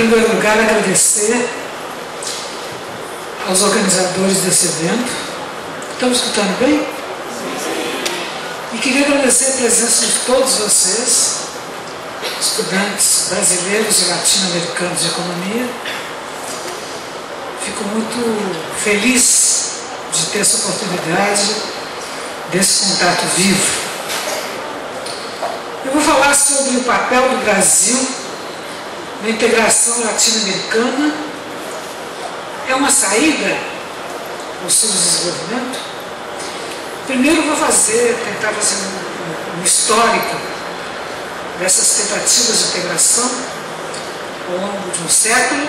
primeiro lugar, agradecer aos organizadores desse evento. Estamos escutando bem? E queria agradecer a presença de todos vocês, estudantes brasileiros e latino-americanos de economia. Fico muito feliz de ter essa oportunidade desse contato vivo. Eu vou falar sobre o papel do Brasil na integração latino-americana. É uma saída ao seu desenvolvimento? Primeiro vou tentar fazer um histórico dessas tentativas de integração ao longo de um século,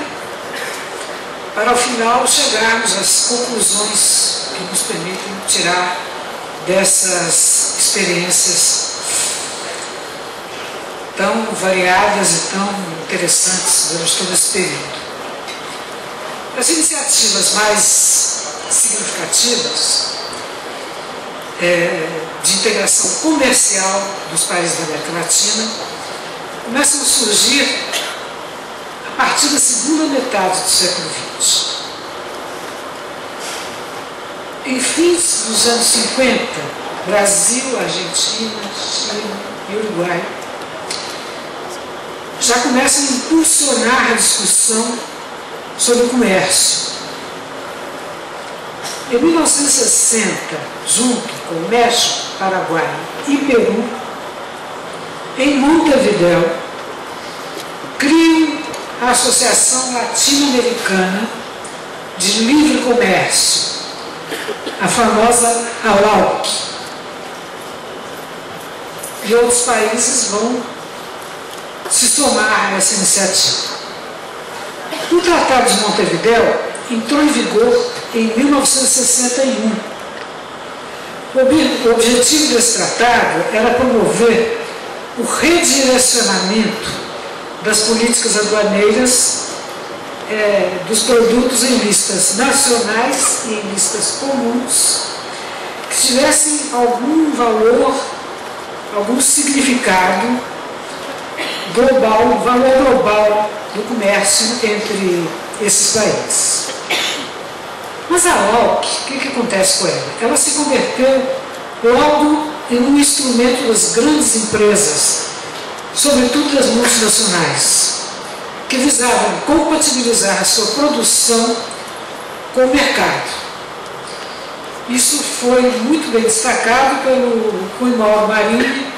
para ao final chegarmos às conclusões que nos permitem tirar dessas experiências tão variadas e tão interessantes durante todo esse período. As iniciativas mais significativas de integração comercial dos países da América Latina começam a surgir a partir da segunda metade do século XX. Em fins dos anos 50, Brasil, Argentina, Chile e Uruguai já começam a impulsionar a discussão sobre o comércio. Em 1960, junto com o México, Paraguai e Peru, em Montevidéu, criam a Associação Latino-Americana de Livre Comércio, a famosa ALAUC. E outros países vão se somar a essa iniciativa. O Tratado de Montevidéu entrou em vigor em 1961. O objetivo desse tratado era promover o redirecionamento das políticas aduaneiras dos produtos em listas nacionais e em listas comuns que tivessem algum valor, algum significado global, valor global do comércio entre esses países. Mas a ALAUC, o que acontece com ela? Ela se converteu logo em um instrumento das grandes empresas, sobretudo das multinacionais, que visavam compatibilizar a sua produção com o mercado. Isso foi muito bem destacado pelo Rui Mauro Marini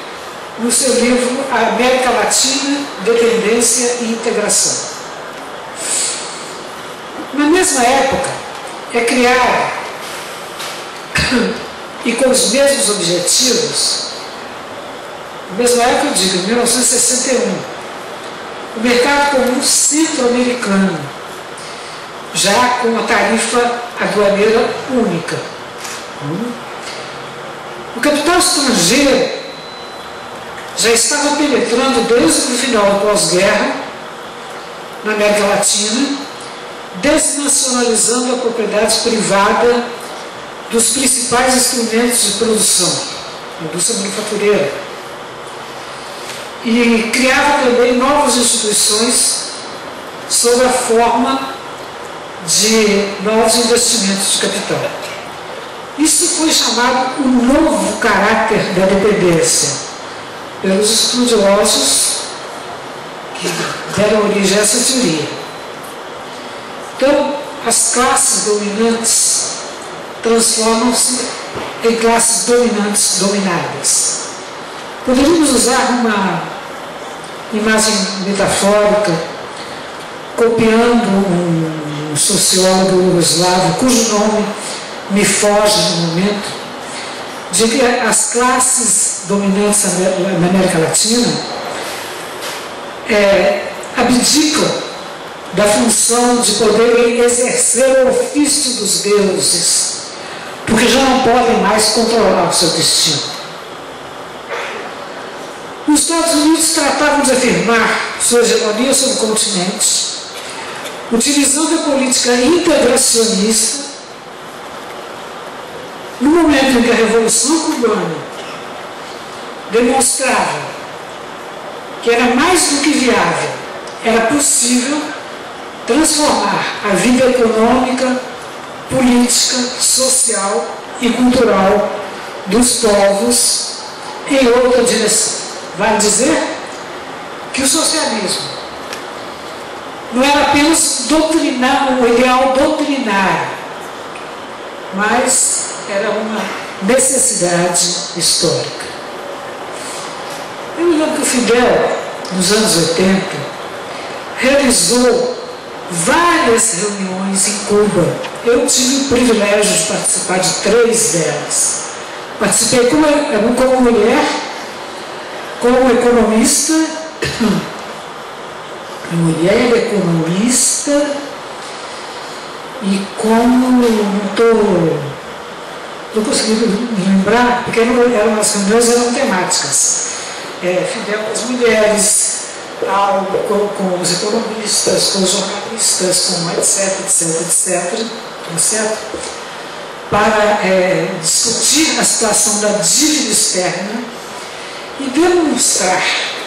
no seu livro América Latina, Dependência e Integração. Na mesma época, é criada, e com os mesmos objetivos, na mesma época eu digo, em 1961, o Mercado Comum Centro-Americano, já com uma tarifa aduaneira única. O capital estrangeiro já estava penetrando desde o final do pós-guerra na América Latina, desnacionalizando a propriedade privada dos principais instrumentos de produção, a indústria manufatureira, e criava também novas instituições sob a forma de novos investimentos de capital. Isso foi chamado o novo caráter da dependência pelos estudiosos que deram origem a essa teoria. Então, as classes dominantes transformam-se em classes dominantes dominadas. Poderíamos usar uma imagem metafórica, copiando um sociólogo iugoslavo, cujo nome me foge no momento, de que as classes dominantes na América Latina abdicam da função de poderem exercer o ofício dos deuses, porque já não podem mais controlar o seu destino. Os Estados Unidos tratavam de afirmar sua hegemonia sobre o continente, utilizando a política integracionista, no momento em que a Revolução Cubana demonstrava que era mais do que viável, era possível transformar a vida econômica, política, social e cultural dos povos em outra direção. Vale dizer que o socialismo não era apenas um ideal doutrinário, mas era uma necessidade histórica. Eu me lembro que o Fidel, nos anos 80, realizou várias reuniões em Cuba. Eu tive o privilégio de participar de 3 delas. Participei como mulher, como economista, e como, não conseguindo me lembrar, porque as reuniões eram temáticas. Fidel com as mulheres, com os economistas, com os jornalistas, com etc., tá certo? Para discutir a situação da dívida externa e demonstrar,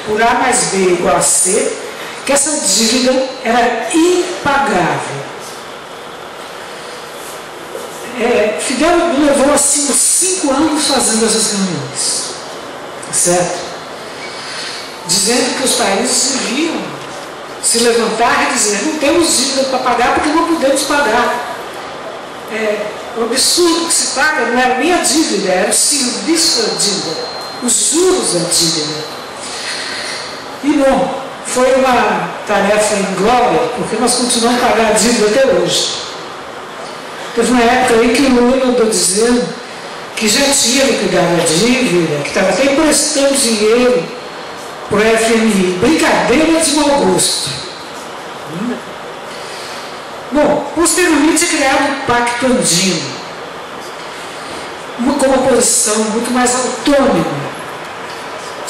por A mais B igual a C, que essa dívida era impagável. Fidel levou assim uns 5 anos fazendo essas reuniões, tá certo? Dizendo que os países deviam se levantar e dizer: não temos dívida para pagar porque não podemos pagar. O absurdo que se paga não era nem a dívida, era o serviço da dívida, os juros da dívida. E não, foi uma tarefa inglória, porque nós continuamos a pagar a dívida até hoje. Teve uma época aí que o Lula andou dizendo que já tinha liquidado a dívida, que estava até emprestando dinheiro para o FMI. Brincadeira de mau gosto. Bom, posteriormente é criado o Pacto Andino, com uma posição muito mais autônoma,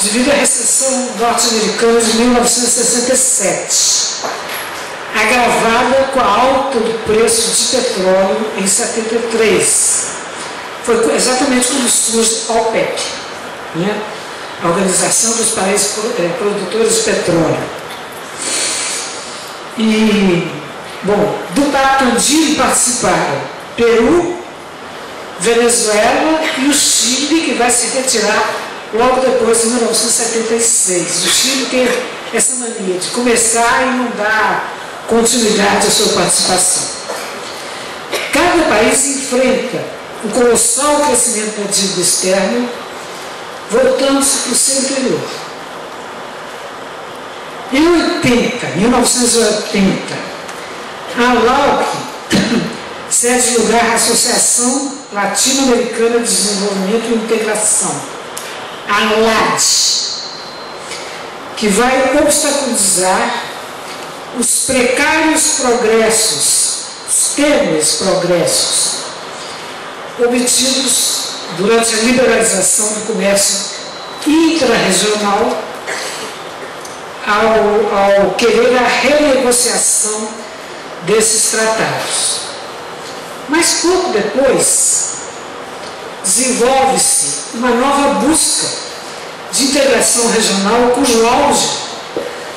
devido à recessão norte-americana de 1967, agravada com a alta do preço de petróleo em 73. Foi exatamente quando surge a OPEC, né? A Organização dos Países Produtores de Petróleo. E, bom, do Pacto Andino participaram Peru, Venezuela e o Chile, que vai se retirar logo depois de 1976. O Chile tem essa mania de começar e não dar continuidade à sua participação. Cada país enfrenta o colossal crescimento da dívida externa, voltando-se para o seu interior. Em 1980, a LAUC cede lugar à Associação Latino-Americana de Desenvolvimento e Integração, a ALAD, que vai obstaculizar os precários progressos, os tênues progressos, obtidos durante a liberalização do comércio intrarregional, ao querer a renegociação desses tratados. Mas pouco depois, desenvolve-se uma nova busca de integração regional, cujo auge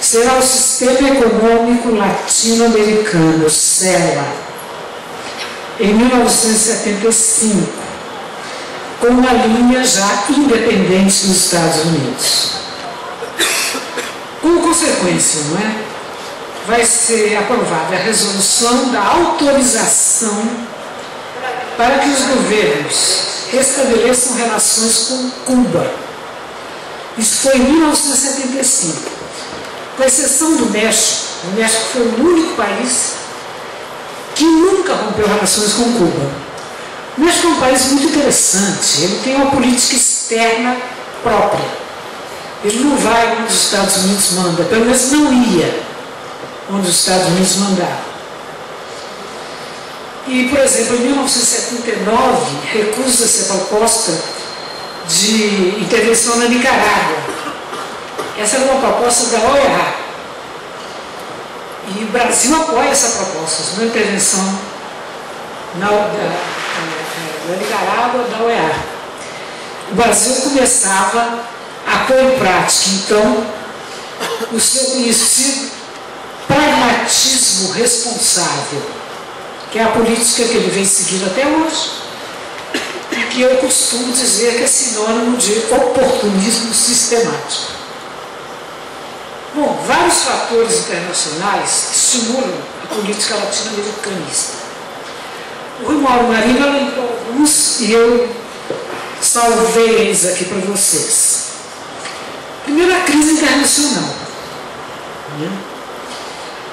será o Sistema Econômico Latino-Americano, CELA, em 1975, com uma linha já independente dos Estados Unidos. Como consequência, não é? Vai ser aprovada a resolução da autorização para que os governos estabeleçam relações com Cuba. Isso foi em 1975. Com exceção do México, o México foi o único país que nunca rompeu relações com Cuba. O México é um país muito interessante, ele tem uma política externa própria. Ele não vai onde os Estados Unidos mandam, pelo menos não ia onde os Estados Unidos mandaram. E, por exemplo, em 1979, recusa-se a proposta de intervenção na Nicarágua. Essa era uma proposta da OEA. E o Brasil apoia essa proposta, uma intervenção na Nicarágua da OEA. O Brasil começava a pôr em prática, então, o seu conhecido pragmatismo responsável, que é a política que ele vem seguindo até hoje, e que eu costumo dizer que é sinônimo de oportunismo sistemático. Bom, vários fatores internacionais estimulam a política latino-americanista. O Rui Mauro Marinho elencou alguns e eu salvei eles aqui para vocês. Primeiro, a crise internacional.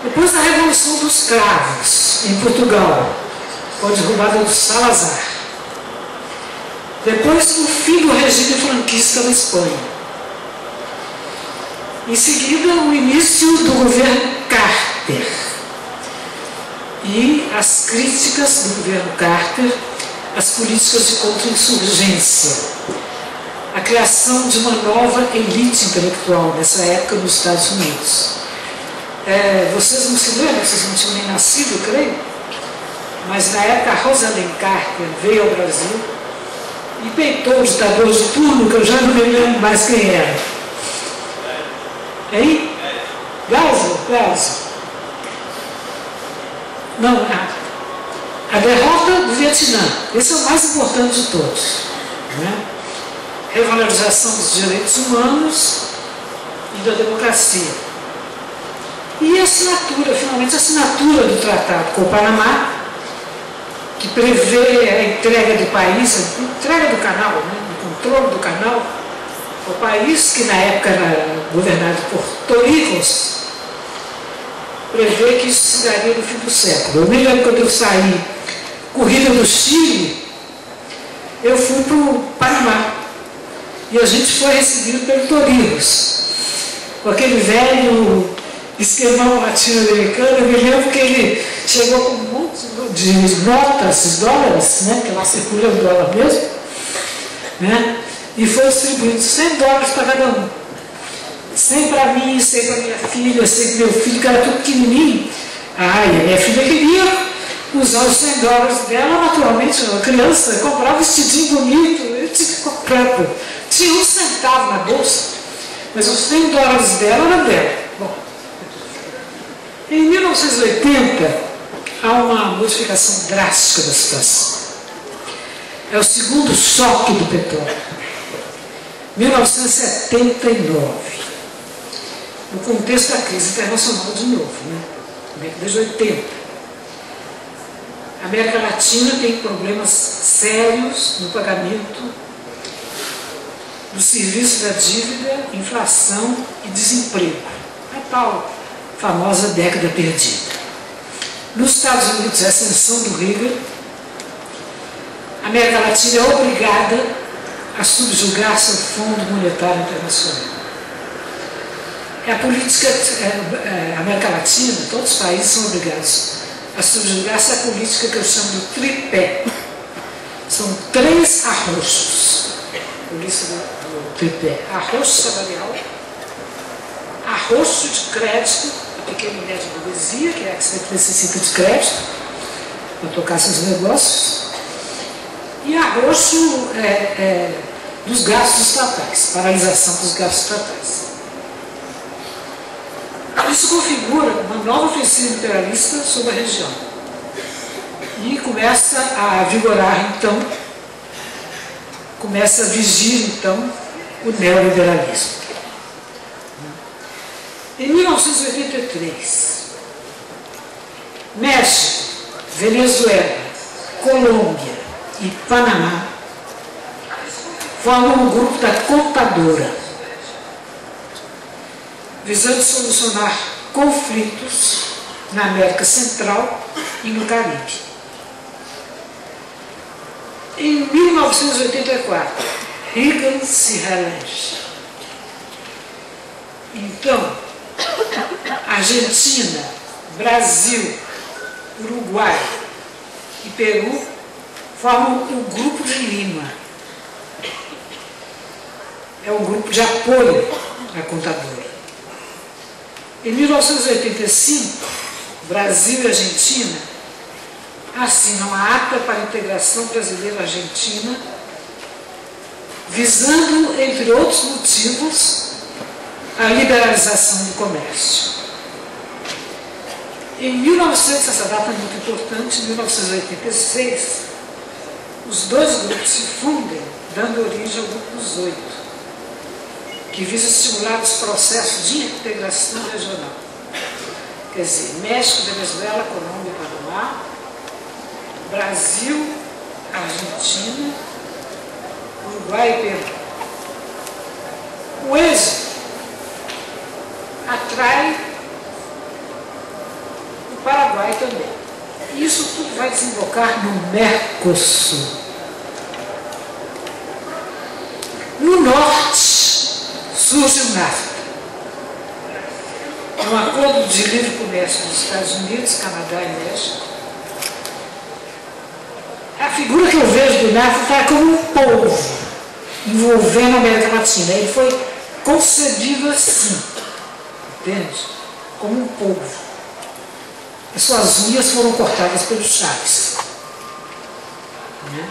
Depois da Revolução dos Cravos, em Portugal, com a derrubada do Salazar. Depois, o fim do regime franquista na Espanha. Em seguida, o início do governo Carter. E as críticas do governo Carter às políticas de contra-insurgência. A criação de uma nova elite intelectual nessa época nos Estados Unidos. Vocês não se lembram, vocês não tinham nem nascido, eu creio, mas na época a Rosalind Carter veio ao Brasil e peitou o ditador de turno, que eu já não me lembro mais quem era. Hein? Gaza? Não, a derrota do Vietnã, esse é o mais importante de todos. Né? Revalorização dos direitos humanos e da democracia. E a assinatura, finalmente, a assinatura do tratado com o Panamá, que prevê a entrega do país, a entrega do canal, né, o controle do canal, o país que na época era governado por torricos, prevê que isso se daria no fim do século. Eu me lembro quando eu saí corrida do Chile, eu fui para o Panamá e a gente foi recebido pelo Torrijos, com aquele velho esquemão latino-americano. Eu me lembro que ele chegou com um monte de notas, dólares, né, que lá circula o dólar mesmo, né, e foi distribuindo $100 para cada um. 100 para mim, 100 para minha filha, 100 para meu filho, que era tudo pequenininho. E a minha filha queria usar os $100 dela, naturalmente, uma criança, comprava um vestidinho bonito, eu tinha que comprar, tinha um centavo na bolsa, mas os $100 dela eram dela. Bom, em 1980, há uma modificação drástica da situação. É o segundo choque do petróleo. 1979. No contexto da crise internacional de novo, né? Década de 80. A América Latina tem problemas sérios no pagamento do serviço da dívida, inflação e desemprego. A tal famosa década perdida. Nos Estados Unidos, a ascensão do Reagan, a América Latina é obrigada a subjugar-se ao Fundo Monetário Internacional. A política, a América Latina, todos os países são obrigados a subjugar-se à política que eu chamo de tripé. São 3 arroxos. A política do tripé: arroxo salarial, arroxo de crédito, a pequena e média burguesia, que é a que necessita de crédito para tocar seus negócios, e arroxo dos gastos estatais, paralisação dos gastos estatais. Isso configura uma nova ofensiva imperialista sobre a região. E começa a vigorar, então, começa a vigir, então, o neoliberalismo. Em 1983, México, Venezuela, Colômbia e Panamá formam o grupo da contadora, visando solucionar conflitos na América Central e no Caribe. Em 1984, Reagan se reelege. Então, Argentina, Brasil, Uruguai e Peru formam o Grupo de Lima. É um grupo de apoio à contadora. Em 1985, Brasil e Argentina assinam a Ata para a Integração Brasileira-Argentina, visando, entre outros motivos, a liberalização do comércio. Em 1900, essa data é muito importante, em 1986, os dois grupos se fundem, dando origem ao Grupo dos 8, que visa estimular os processos de integração regional. Quer dizer, México, Venezuela, Colômbia e Panamá, Brasil, Argentina, Uruguai e Peru. O êxito atrai o Paraguai também. E isso tudo vai desembocar no Mercosul. No norte surge o NAFTA, um acordo de livre comércio dos Estados Unidos, Canadá e México. A figura que eu vejo do NAFTA está como um povo envolvendo a América Latina. Ele foi concebido assim, entende? Como um povo. As suas unhas foram cortadas pelos Chaves. Né?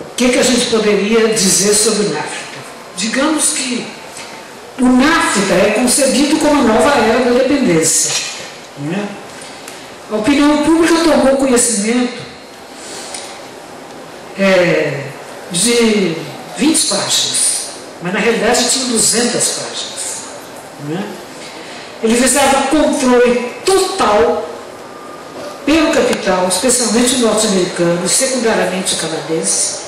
O que a gente poderia dizer sobre o NAFTA? Digamos que o NAFTA é concebido como a nova era da independência. Né? A opinião pública tomou conhecimento de 20 páginas, mas na realidade tinha 200 páginas. Né? Ele visava controle total pelo capital, especialmente o norte-americano e secundariamente o canadense,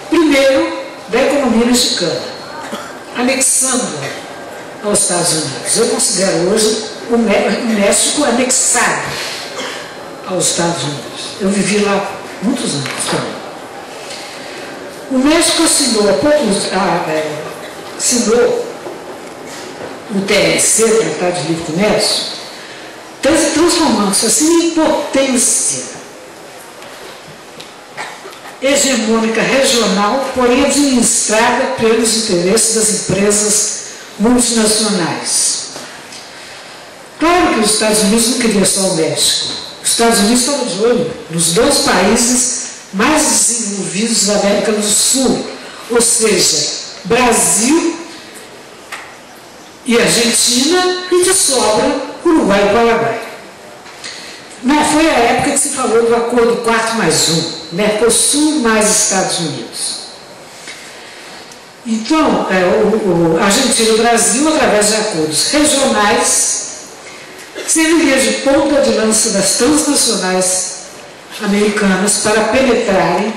primeiro da economia mexicana, anexando-a aos Estados Unidos. Eu considero hoje o México anexado aos Estados Unidos. Eu vivi lá muitos anos também. O México assinou o TLC, Tratado de Livre Comércio, transformando-se assim em potência hegemônica regional, porém administrada pelos interesses das empresas multinacionais. Claro que os Estados Unidos não queriam só o México. Os Estados Unidos estavam de olho nos dois países mais desenvolvidos da América do Sul, ou seja, Brasil e Argentina, e de sobra, Uruguai e Paraguai. Não foi a época que se falou do acordo 4+1, Mercosul mais Estados Unidos. Então, a Argentina e o Brasil, através de acordos regionais, serviria de ponta de lança das transnacionais americanas para penetrarem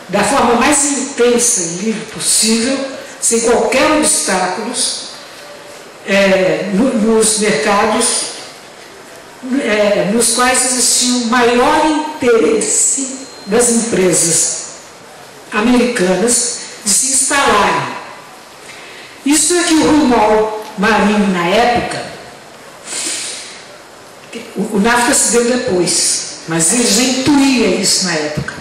da forma mais intensa e livre possível, sem qualquer obstáculos, nos mercados nos quais existia um maior interesse das empresas americanas de se instalarem. Isso é que o Romuald Marinho, na época, o NAFTA se deu depois, mas ele já intuía isso na época.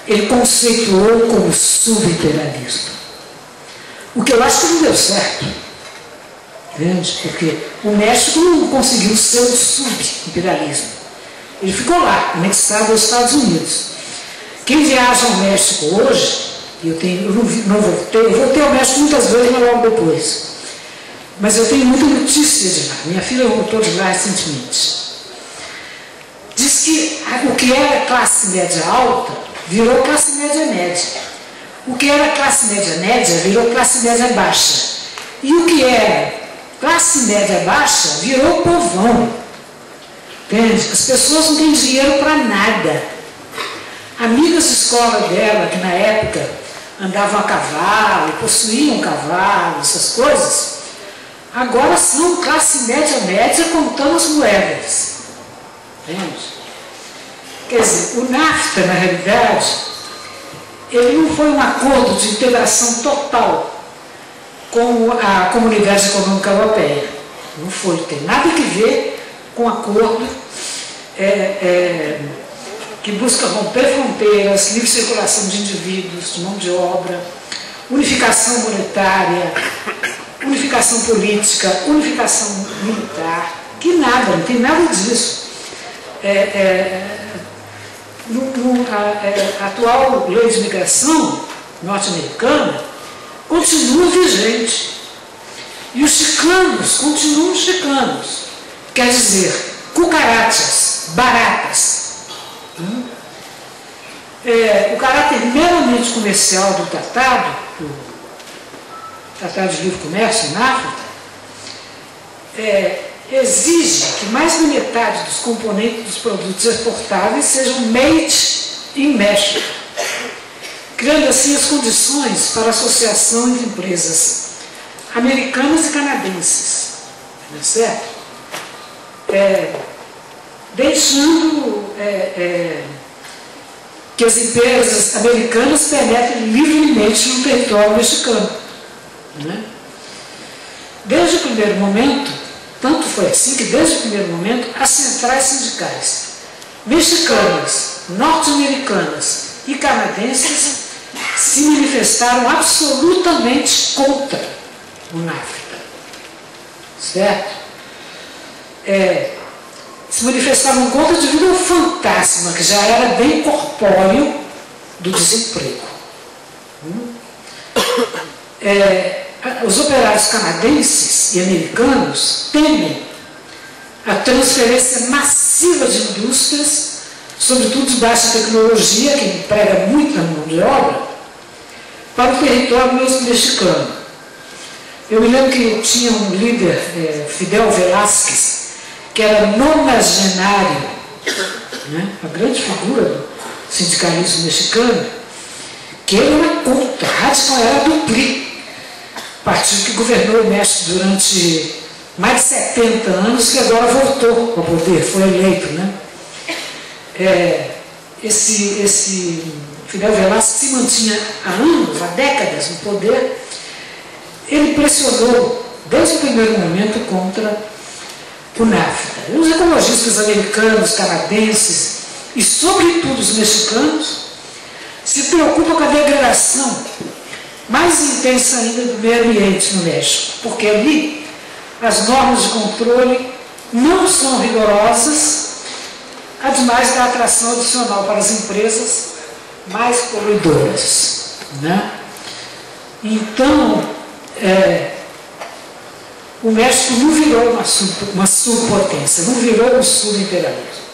Ele conceituou como subimperialismo. O que eu acho que não deu certo. Entende? Porque o México não conseguiu ser o subimperialismo. Ele ficou lá, anexado aos Estados Unidos. Quem viaja ao México hoje, eu não voltei ao México muitas vezes, mas logo depois. Mas eu tenho muita notícia de lá. Minha filha voltou de lá recentemente. Diz que o que era classe média alta virou classe média média. O que era classe média média virou classe média baixa. E o que era classe média baixa virou povão. Entende? As pessoas não têm dinheiro para nada. Amigas de escola dela, que na época andavam a cavalo, possuíam cavalo, essas coisas, agora são classe média média contando as moedas. Entende? Quer dizer, o NAFTA, na realidade, ele não foi um acordo de integração total com a Comunidade Econômica Europeia. Não foi, tem nada que ver com um acordo que busca romper fronteiras, livre circulação de indivíduos, de mão de obra, unificação monetária, unificação política, unificação militar, que nada, não tem nada disso. A atual lei de migração norte-americana continua vigente. E os chicanos continuam chicanos, quer dizer, cucarachas, baratas. O caráter meramente comercial do Tratado de Livre Comércio na África, exige que mais da metade dos componentes dos produtos exportáveis sejam made in México, criando assim as condições para a associação entre empresas americanas e canadenses, não é certo? Deixando que as empresas americanas penetrem livremente no território mexicano. Né? Desde o primeiro momento, tanto foi assim que desde o primeiro momento as centrais sindicais mexicanas, norte-americanas e canadenses se manifestaram absolutamente contra o NAFTA, certo? Se manifestavam contra devido ao fantasma que já era bem corpóreo do desemprego. Os operários canadenses e americanos temem a transferência massiva de indústrias, sobretudo de baixa tecnologia, que emprega muita mão de obra, para o território mexicano. Eu me lembro que tinha um líder, Fidel Velázquez, que era nonagenário, né, a grande figura do sindicalismo mexicano, que ele era contra, radical, era do PRI, partido que governou o México durante mais de 70 anos, que agora voltou ao poder, foi eleito, né? Esse Fidel Velázquez se mantinha há anos, há décadas no poder. Ele pressionou desde o primeiro momento contra o NAFTA. Os ecologistas americanos, canadenses e sobretudo os mexicanos se preocupam com a degradação mais intensa ainda do meio ambiente no México, porque ali as normas de controle não são rigorosas, ademais da atração adicional para as empresas mais poluidoras, né? Então, o México não virou uma subpotência, não virou um subimperialismo.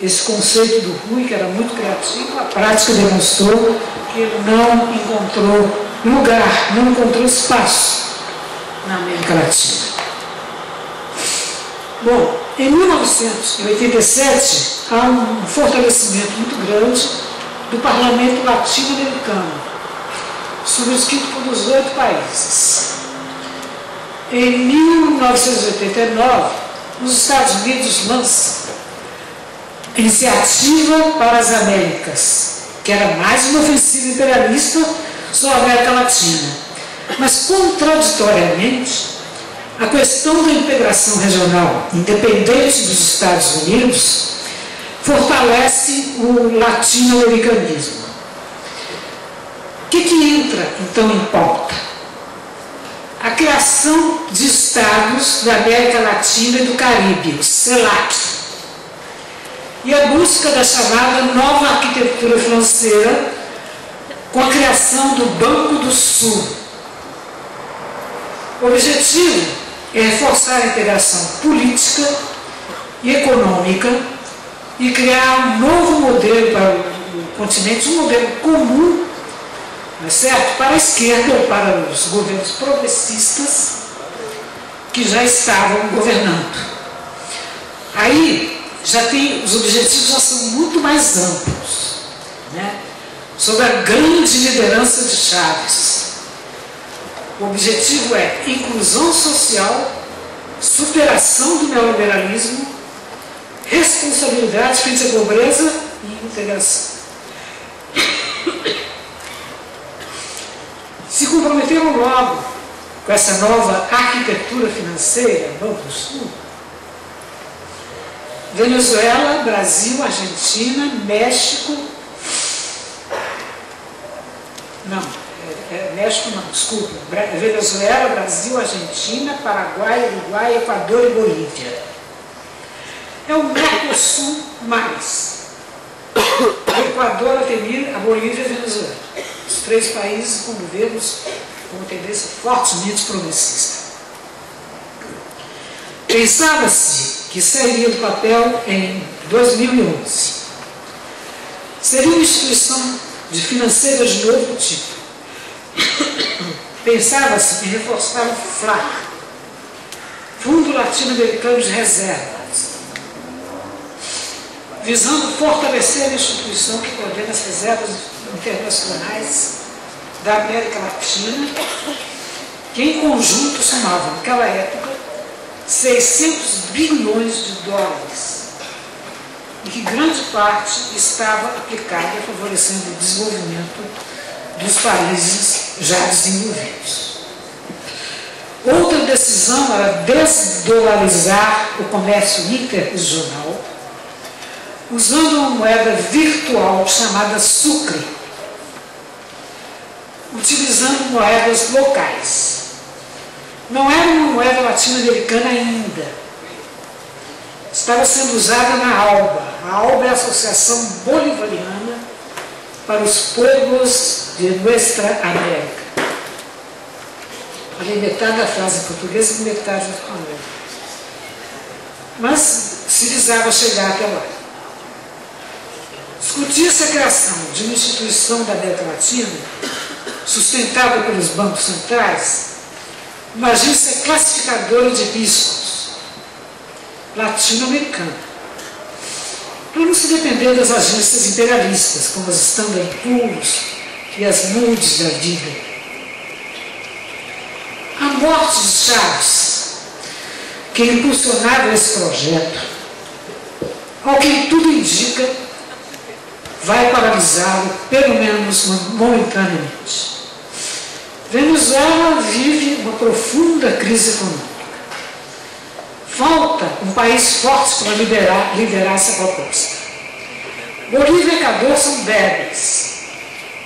Esse conceito do Rui, que era muito criativo, a prática demonstrou que ele não encontrou lugar, não encontrou espaço na América Latina. Bom, em 1987, há um fortalecimento muito grande do parlamento latino-americano, subscrito por 18 países. Em 1989, os Estados Unidos lançam a Iniciativa para as Américas, que era mais uma ofensiva imperialista sobre a América Latina. Mas, contraditoriamente, a questão da integração regional, independente dos Estados Unidos, fortalece o latino-americanismo. O que entra, então, em pauta? A criação de estados da América Latina e do Caribe, o CELAC, e a busca da chamada nova arquitetura financeira com a criação do Banco do Sul. O objetivo é reforçar a integração política e econômica e criar um novo modelo para o continente, um modelo comum, não é certo? Para a esquerda ou para os governos progressistas que já estavam governando. Aí os objetivos já são muito mais amplos, né? Sob a grande liderança de Chaves. O objetivo é inclusão social, superação do neoliberalismo, responsabilidade frente à pobreza e integração. Se comprometeram logo com essa nova arquitetura financeira, Banco do Sul, Venezuela, Brasil, Argentina, México, México não, desculpa, Venezuela, Brasil, Argentina, Paraguai, Uruguai, Equador e Bolívia. É o Mercosul mais. O Equador, a Bolívia e a Venezuela. Os três países com governos com tendência fortemente progressista. Pensava-se que sairia do papel em 2011. Seria uma instituição financeira de novo tipo. Pensava-se em reforçar o FLAC, Fundo Latino-Americano de Reservas, visando fortalecer a instituição que coordena as reservas internacionais da América Latina, que em conjunto somavam, naquela época, 600 bilhões de dólares, e que grande parte estava aplicada favorecendo o desenvolvimento dos países já desenvolvidos. Outra decisão era desdolarizar o comércio interregional, usando uma moeda virtual chamada Sucre, utilizando moedas locais. Não era uma moeda latino-americana ainda. Estava sendo usada na ALBA. A ALBA é a Associação Bolivariana para os Pueblos de Nuestra América. Falei metade da frase em português e metade em espanhol. Mas se visava chegar até lá. Discutia-se a criação de uma instituição da América Latina, sustentada pelos bancos centrais, uma agência classificadora de riscos latino-americana, para não se depender das agências imperialistas, como as Standard Poor's e as Moody's da vida. A morte de Chaves, que impulsionava esse projeto, ao que tudo indica, vai paralisá-lo, pelo menos momentaneamente. Venezuela vive uma profunda crise econômica. Falta um país forte para liderar essa proposta. Bolívia e Equador são débeis,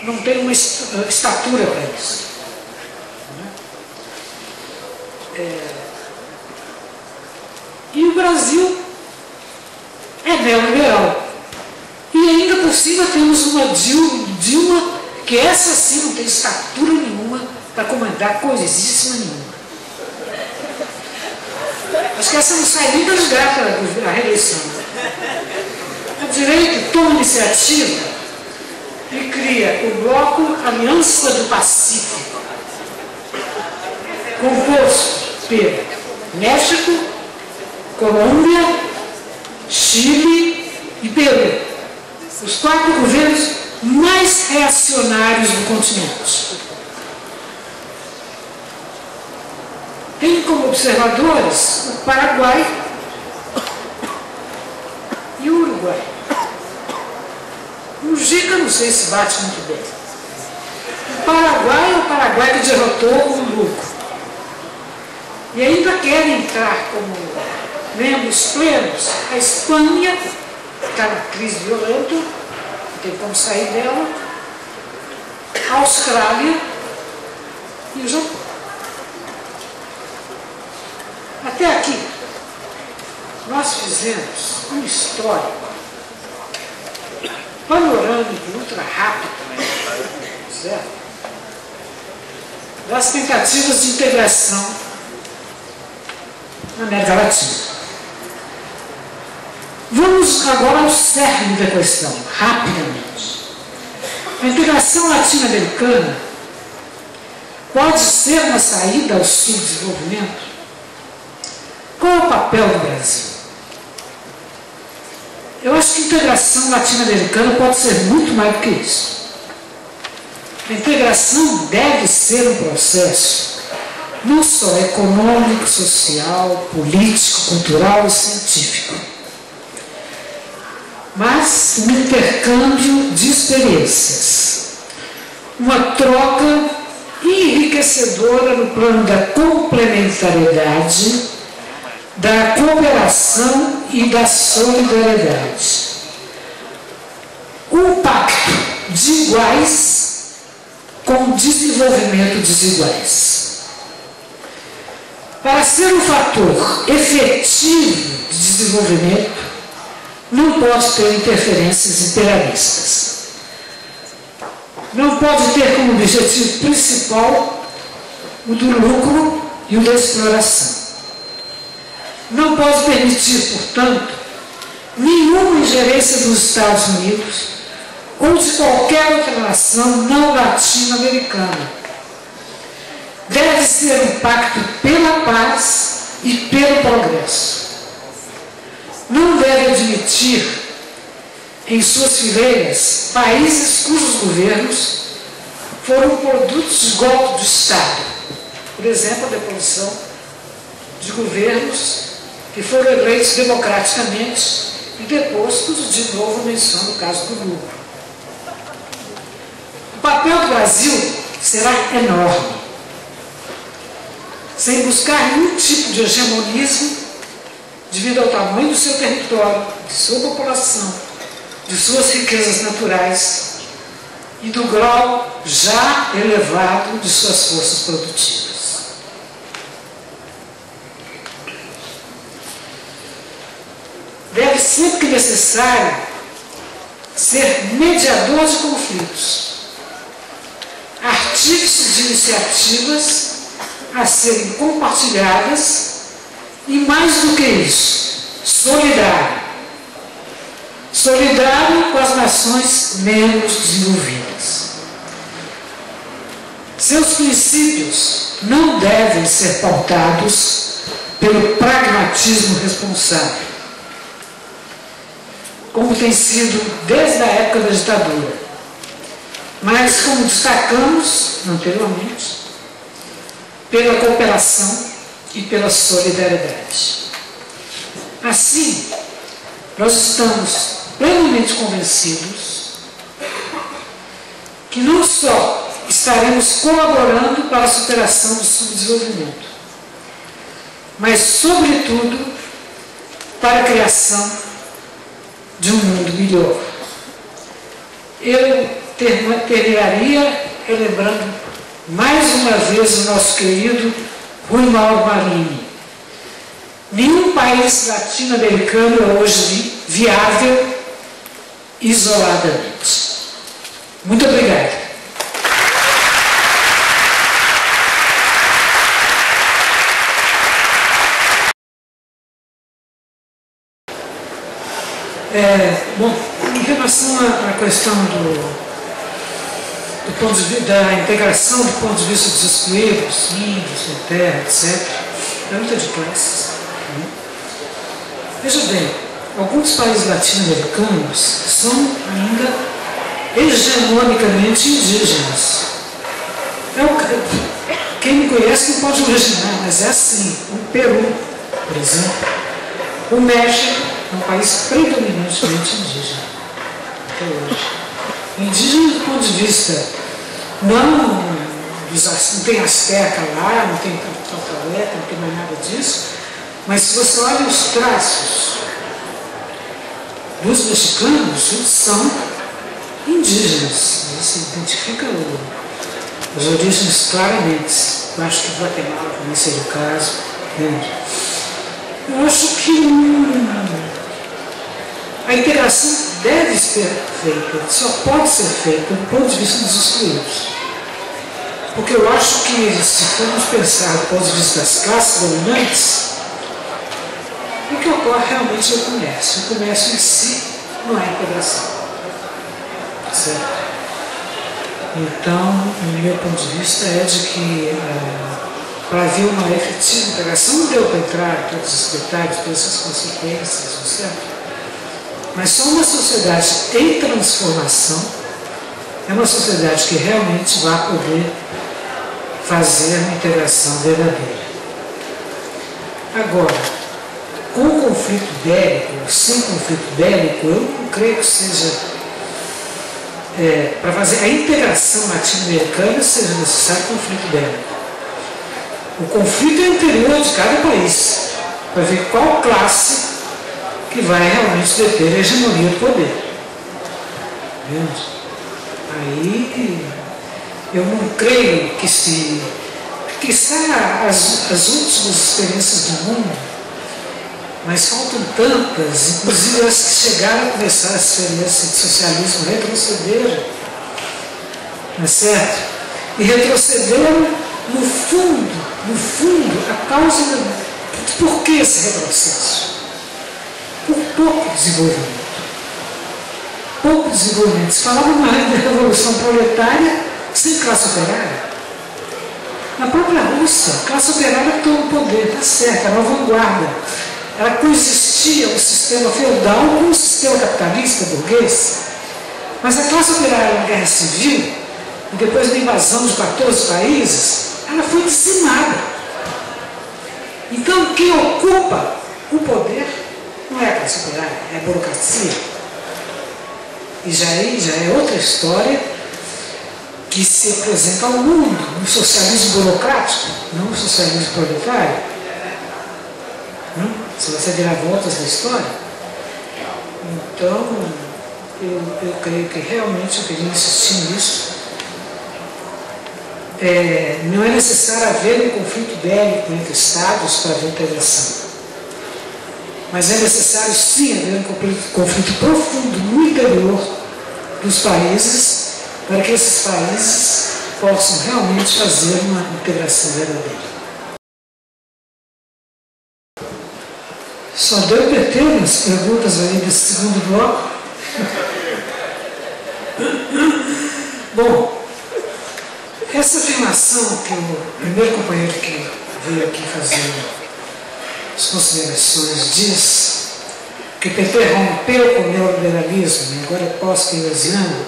não tem uma estatura para isso. E o Brasil é neoliberal. E ainda por cima temos uma Dilma, que essa sim não tem estatura nenhuma para comandar coisíssima nenhuma. Acho que essa não sai nem candidata à reeleição. A direita toma iniciativa e cria o Bloco Aliança do Pacífico, composto por México, Colômbia, Chile e Peru. Os 4 governos mais reacionários do continente. Tem como observadores o Paraguai e o Uruguai. O Mujica não sei se bate muito bem. O Paraguai é o Paraguai que derrotou o Lula. E ainda querem entrar como membros plenos a Espanha, que está na crise violenta, não tem como sair dela, a Austrália e o Japão. Até aqui, nós fizemos um histórico panorâmico, ultra rápido, certo? Das tentativas de integração na América Latina. Vamos agora ao cerne da questão, rapidamente. A integração latino-americana pode ser uma saída ao subdesenvolvimento? Qual é o papel do Brasil? Eu acho que a integração latino-americana pode ser muito mais do que isso. A integração deve ser um processo não só econômico, social, político, cultural e científico, mas um intercâmbio de experiências, uma troca enriquecedora no plano da complementariedade, da cooperação e da solidariedade. Um pacto de iguais com desenvolvimento desiguais. Para ser um fator efetivo de desenvolvimento, não pode ter interferências imperialistas. Não pode ter como objetivo principal o do lucro e o da exploração. não pode permitir, portanto, nenhuma ingerência dos Estados Unidos ou de qualquer outra nação não latino-americana. Deve ser um pacto pela paz e pelo progresso. Não deve admitir em suas fileiras países cujos governos foram produtos de golpe de Estado. Por exemplo, a deposição de governos que foram eleitos democraticamente e depostos, de novo menciono o caso do Lula. O papel do Brasil será enorme, sem buscar nenhum tipo de hegemonismo devido ao tamanho do seu território, de sua população, de suas riquezas naturais e do grau já elevado de suas forças produtivas. Deve, sempre que necessário, ser mediador de conflitos, artífice de iniciativas a serem compartilhadas e, mais do que isso, solidário. Solidário com as nações menos desenvolvidas. Seus princípios não devem ser pautados pelo pragmatismo responsável, como tem sido desde a época da ditadura, mas, como destacamos anteriormente, pela cooperação e pela solidariedade. Assim, nós estamos plenamente convencidos que não só estaremos colaborando para a superação do subdesenvolvimento, mas, sobretudo, para a criação de um mundo melhor. Eu terminaria lembrando mais uma vez o nosso querido Rui Mauro Marini. Nenhum país latino-americano é hoje viável isoladamente. Muito obrigada. Bom, em relação à questão da integração do ponto de vista dos excluídos, índios, sem terra, etc., é luta de classes. Né? Veja bem, alguns países latino-americanos são ainda hegemonicamente indígenas. Quem me conhece não pode imaginar, mas é assim. O Peru, por exemplo, o México é um país predominantemente indígena, até hoje. Indígena do ponto de vista, não tem Azteca lá, não tem Tautaleta, não tem mais nada disso, mas se você olha os traços dos mexicanos, eles são indígenas, se identifica as origens claramente. Eu acho que Guatemala também seria o caso. Eu acho que a integração deve ser feita, só pode ser feita do ponto de vista dos excluídos. Porque eu acho que, se formos pensar do ponto de vista das classes dominantes, o que ocorre realmente é o comércio. O comércio em si não é integração. Certo? Então, o meu ponto de vista é de que, para haver uma efetiva integração, não deu para entrar em todos os detalhes, todas essas consequências, certo? Mas só uma sociedade em transformação é uma sociedade que realmente vai poder fazer uma integração verdadeira. Agora, com o conflito bélico, ou sem conflito bélico, eu não creio que seja, para fazer a integração latino-americana, seja necessário conflito bélico. O conflito é interior de cada país, para ver qual classe que vai realmente deter a hegemonia do poder. Entende? Aí eu não creio que as últimas experiências do mundo, mas faltam tantas, inclusive as que chegaram a começar a experiência de socialismo, retrocederam, não é certo? E retrocederam no fundo, a causa Por que esse retrocesso? Por pouco desenvolvimento. Pouco desenvolvimento. Se falava numa revolução proletária sem classe operária. Na própria Rússia, a classe operária tomou o poder, está certo, era uma vanguarda. Ela coexistia o sistema feudal com o sistema capitalista burguês. Mas a classe operária na Guerra Civil, e depois da invasão de 14 países, ela foi dizimada. Então, quem ocupa o poder não é a classe operária, é a burocracia. E já é outra história que se apresenta ao mundo, no socialismo burocrático, não no socialismo proletário. Se você virar voltas na história. Então, eu creio que realmente eu queria insistir nisso. Não é necessário haver um conflito bélico entre Estados para haver integração. Mas é necessário sim haver um conflito profundo no interior dos países, para que esses países possam realmente fazer uma integração verdadeira. Só deu PT nas perguntas aí desse segundo bloco. Bom, essa afirmação que o primeiro companheiro que veio aqui fazer as considerações diz que PT rompeu com o neoliberalismo e agora é pós-keynesiano.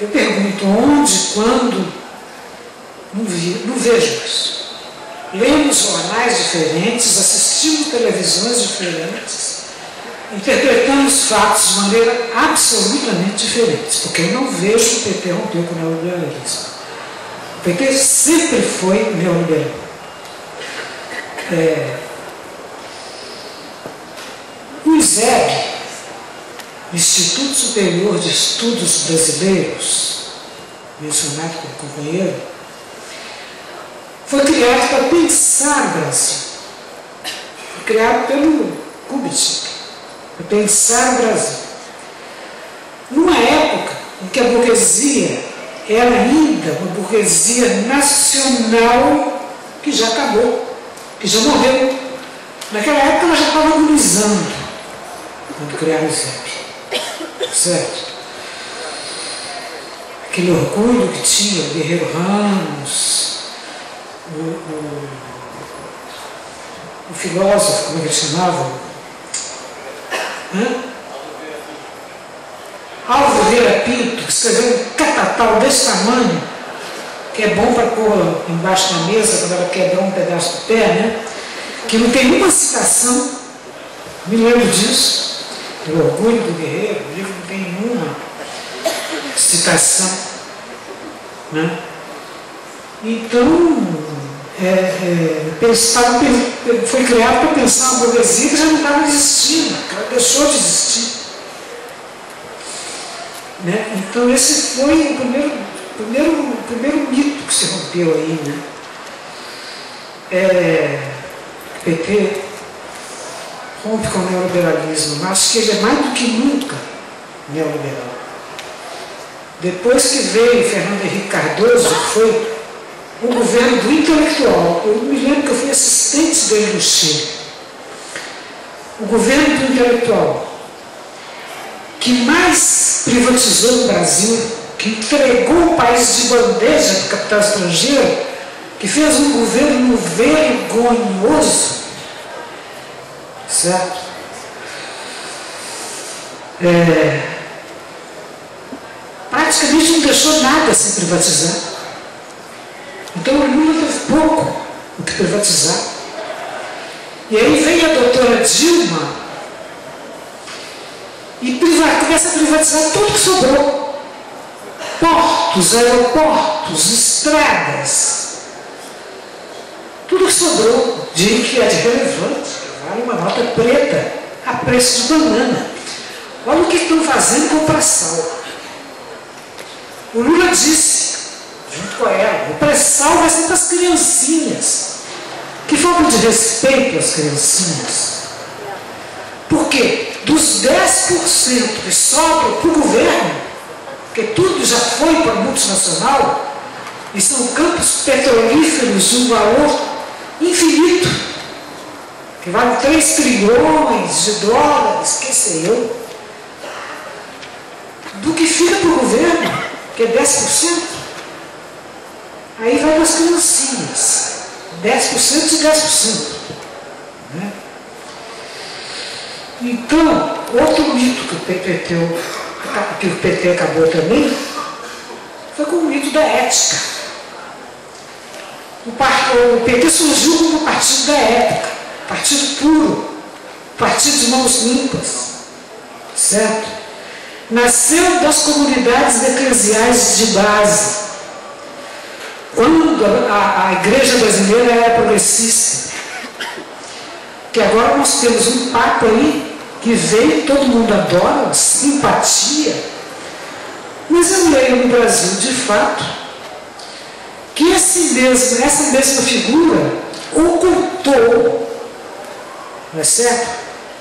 Eu pergunto onde, quando, não vejo isso. Lemos jornais diferentes, assistimos televisões diferentes, interpretamos fatos de maneira absolutamente diferente, porque eu não vejo o PT romper com o neoliberalismo. O PT sempre foi neoliberal. O ISEB, Instituto Superior de Estudos Brasileiros, mencionado pelo companheiro, foi criado para pensar o Brasil. Foi criado pelo Kubitschek, para pensar o Brasil. Numa época em que a burguesia era ainda uma burguesia nacional que já acabou, que já morreu. Naquela época ela já estava agonizando quando criaram o ISEB. Certo? Aquele orgulho que tinha o Guerreiro Ramos, o filósofo, como é que ele chamava? Álvaro Vieira Pinto, que escreveu um catatal desse tamanho, que é bom para pôr embaixo da mesa quando ela quebrar um pedaço do pé, né? Que não tem nenhuma citação, me lembro disso, o orgulho do guerreiro, o livro não tem nenhuma citação, né? Então, foi criado para pensar uma burguesia que já não estava existindo, que ela deixou de existir. Né? Então esse foi o primeiro mito que se rompeu aí, né? O PT rompe com o neoliberalismo, mas acho que ele é mais do que nunca neoliberal. Depois que veio Fernando Henrique Cardoso, que foi o governo do intelectual, eu me lembro que eu fui assistente dele no Chile, o governo do intelectual, que mais privatizou no Brasil, que entregou o país de bandeja para o capital estrangeiro, que fez um governo vergonhoso, certo? Praticamente não deixou nada sem privatizar. Então o Lula teve pouco o que privatizar. E aí veio a doutora Dilma e começa a privatizar tudo que sobrou. Portos, aeroportos, estradas. Tudo que sobrou, de que é de relevante, que vale uma nota preta a preço de banana. Olha o que estão fazendo com o pré-sal. O Lula disse, junto com ela, o pré-sal vai ser para as criancinhas. Que falta de respeito às criancinhas. Por quê? Dos 10% que sobram para o governo, porque tudo já foi para a multinacional, e são campos petrolíferos de um valor infinito, que vale 3 trilhões de dólares, que sei eu, do que fica para o governo, que é 10%, aí vai para as criancinhas, 10% de 10%. Né? Então, outro mito que o PT acabou também, foi com o mito da ética. O PT surgiu como partido da ética, partido puro, partido de mãos limpas, certo? Nasceu das comunidades eclesiais de base, quando a igreja brasileira era progressista, que agora nós temos um Papa aí, que veio, todo mundo adora, simpatia, mas eu leio no Brasil, de fato, que essa mesma figura ocultou, não é certo?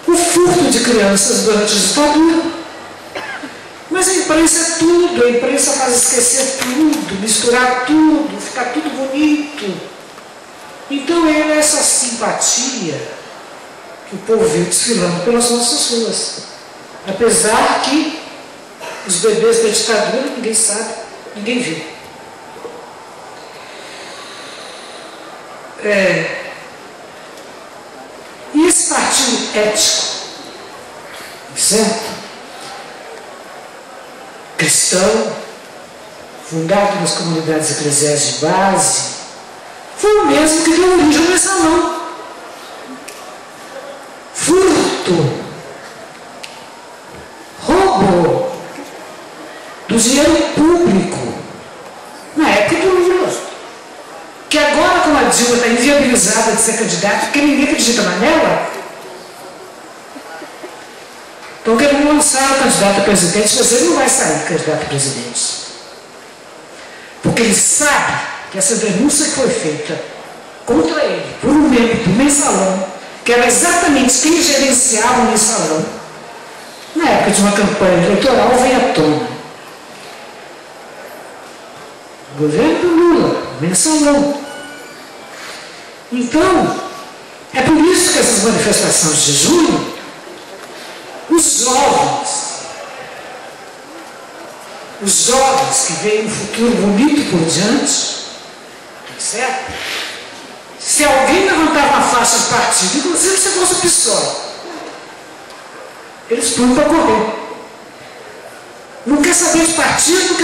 O furto de crianças durante a ditadura. Mas a imprensa é tudo, a imprensa faz esquecer tudo, misturar tudo, ficar tudo bonito. Então é essa simpatia que o povo viu desfilando pelas nossas ruas. Apesar que os bebês da ditadura ninguém sabe, ninguém viu. E esse partido ético, certo? Cristão, fundado nas comunidades eclesiais de base, foi o mesmo que deu origem ao mensalão. Furto, roubo do dinheiro público, na época do Lula, que agora, como a Dilma está inviabilizada de ser candidata, porque ninguém acredita mais nela, estão querendo lançar o candidato a presidente, mas ele não vai sair candidato a presidente. Porque ele sabe que essa denúncia que foi feita contra ele, por um membro do mensalão, que era exatamente quem gerenciava o mensalão, na época de uma campanha eleitoral, vem à tona. O governo do Lula, mensalão. Então, é por isso que essas manifestações de junho, os jovens que veem um futuro bonito por diante, certo? Se alguém levantava uma faixa de partido, inclusive se fosse o PSOL, eles punham para correr. Não quer saber de partido, não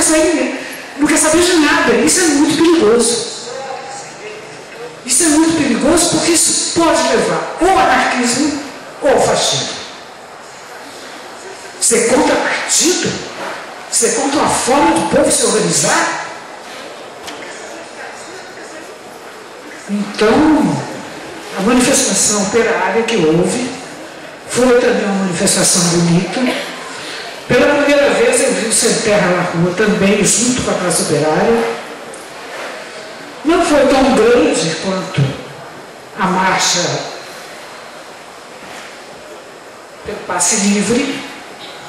quer saber de nada. Isso é muito perigoso. Isso é muito perigoso porque isso pode levar ou ao anarquismo ou ao fascismo. Você contra partido? Você contra uma forma do povo se organizar? Então, a manifestação operária que houve foi também uma manifestação bonita. Pela primeira vez eu vi o Sem Terra na rua também, junto com a classe operária. Não foi tão grande quanto a marcha pelo passe livre,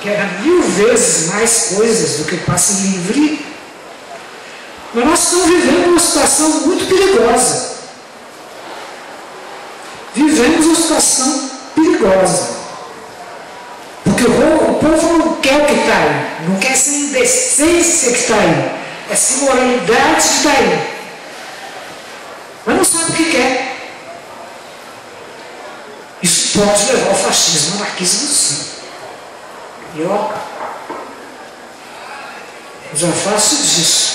que era 1000 vezes mais coisas do que o passe livre, mas nós estamos vivendo uma situação muito perigosa. Vivemos uma situação perigosa. Porque o povo não quer o que está aí, não quer essa indecência que está aí, essa imoralidade que está aí. Mas não sabe o que quer. Isso pode levar ao fascismo, ao anarquismo, sim. E ó, já faço disso,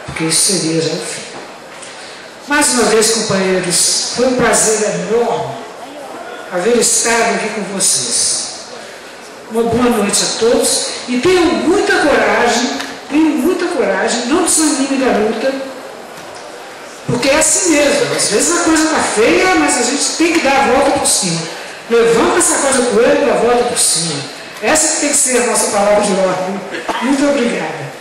porque isso seria já o fim. Mais uma vez, companheiros, foi um prazer enorme haver estado aqui com vocês. Uma boa noite a todos e tenham muita coragem, não desanime, garota, porque é assim mesmo. Às vezes a coisa está feia, mas a gente tem que dar a volta por cima. Levanta essa coisa com ele e dá a volta por cima. Essa que tem que ser a nossa palavra de ordem. Muito obrigada.